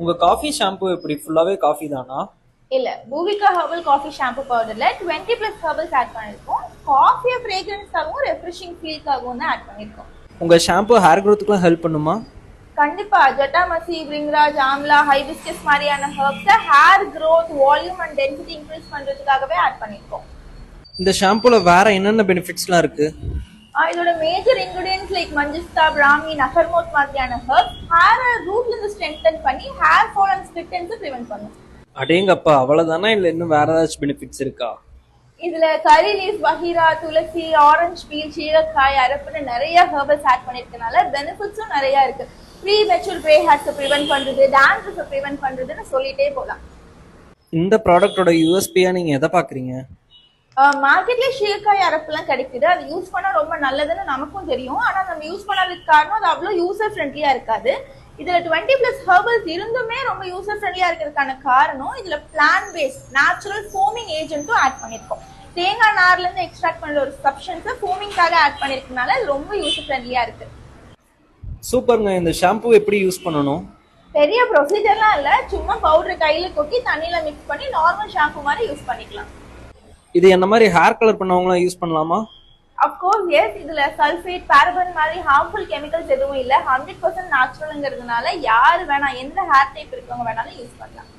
உங்க coffee shampoo எப்படி ஃபுல்லாவே காஃபி தானா? இல்ல, பூவிகா ஹெர்பல் காஃபி ஷாம்பு பவுடர்ல 20+ ஹெர்பல்ஸ் ஆட் பண்ணிருக்கோம். காஃபியை ஃப்ரேக்ரன்ஸ்க்காகவும் ரெஃப்ரெஷிங் ஃபீல்க்காகவும் தான் ஆட் பண்ணிருக்கோம். உங்க ஷாம்பு ஹேர் க்ரோத்துக்குலாம் ஹெல்ப் பண்ணுமா? கண்டிப்பா. ஜட்டாமசி, பிரிங்ராஜ், ஆம்லா, ஹைபிஸ்கஸ் மாதிரியான ஹெர்ப்ஸை hair growth, volume and density increase பண்றதுக்காகவே ஆட் பண்ணிருக்கோம். இந்த ஷாம்புல வேற என்னென்ன பெனிஃபிட்ஸ்லாம் இருக்கு? இதோட major ingredients like manjistha, brahmi, nagarmotha மாதிரியான ஹெர்ப்ஸ் ஹேரை ரூட்ல இருந்து ஸ்ட்ரென்தன் பண்ணி hair fall and split ends prevent பண்ணும். அடேங்கப்பா, அவ்வளவுதானா இல்ல இன்னும் வேற ஏதாச்சும் பெனிஃபிட்ஸ் இருக்கா? இதுல கரி லீஃப், பஹீரா, துளசி, ஆரஞ்சு பீல், சீரக்காய், அரப்புன்னு நிறைய ஹெர்பல்ஸ் ஆட் பண்ணிருக்கனால பெனிஃபிட்ஸும் நிறைய இருக்கு. ப்ரீ மெச்சூர் கிரே ஹேர்ஸை ப்ரிவென்ட் பண்றது, டாண்ட்ரஃபை ப்ரிவென்ட் பண்றதுன்னு சொல்லிட்டே போலாம். இந்த ப்ராடக்ட்டோட யூஎஸ்பியா நீங்க எதை பாக்குறீங்க? மார்க்கெட்ல சீரக்காய் அரப்புலாம் கிடைக்குது. அது யூஸ் பண்ணா ரொம்ப நல்லதுன்னு நமக்கும் தெரியும். ஆனா நம்ம யூஸ் பண்ணாததுக்கு காரணம் அது அவ்வளவு யூசர் ஃப்ரெண்ட்லியா இருக்காது. இதுல 20+ ஹெர்பல்ஸ் இருந்துமே ரொம்ப யூசர் ஃப்ரெண்ட்லியா இருக்கிறதுக்கான காரணம் இதுல பிளான்ட் பேஸ்ட் நேச்சுரல் ஃபோமிங் ஏஜென்ட்டும் ஆட் பண்ணிருக்கோம். தேங்காய் நார்ல இருந்து எக்ஸ்ட்ராக்ட் பண்ண ஒரு சப்ஸ்டன்ஸை ஃபோமிங்காக ஆட் பண்ணிருக்கனால இது ரொம்ப யூசர் ஃப்ரெண்ட்லியா இருக்கு. சூப்பர்ங்க. இந்த ஷாம்பு எப்படி யூஸ் பண்ணணும்? பெரிய ப்ரொசீஜர்லாம் இல்ல, சும்மா பவுடர் கையில கொட்டி தண்ணியில மிக்ஸ் பண்ணி நார்மல் ஷாம்பு மாதிரி யூஸ் பண்ணிக்கலாம். இது என்ன மாதிரி ஹேர் கலர் பண்ணவங்களாம் யூஸ் பண்ணலாமா? Of course S. இதுல சல்ஃபேட், பாரபன் மாதிரி ஹார்ம்ஃபுல் கெமிக்கல்ஸ் எதுவும் இல்ல. 100% நேச்சுரல்ங்கிறதுனால யாரு வேணா, எந்த ஹேர் டைப் இருக்கவங்க வேணாலும் யூஸ் பண்ணலாம்.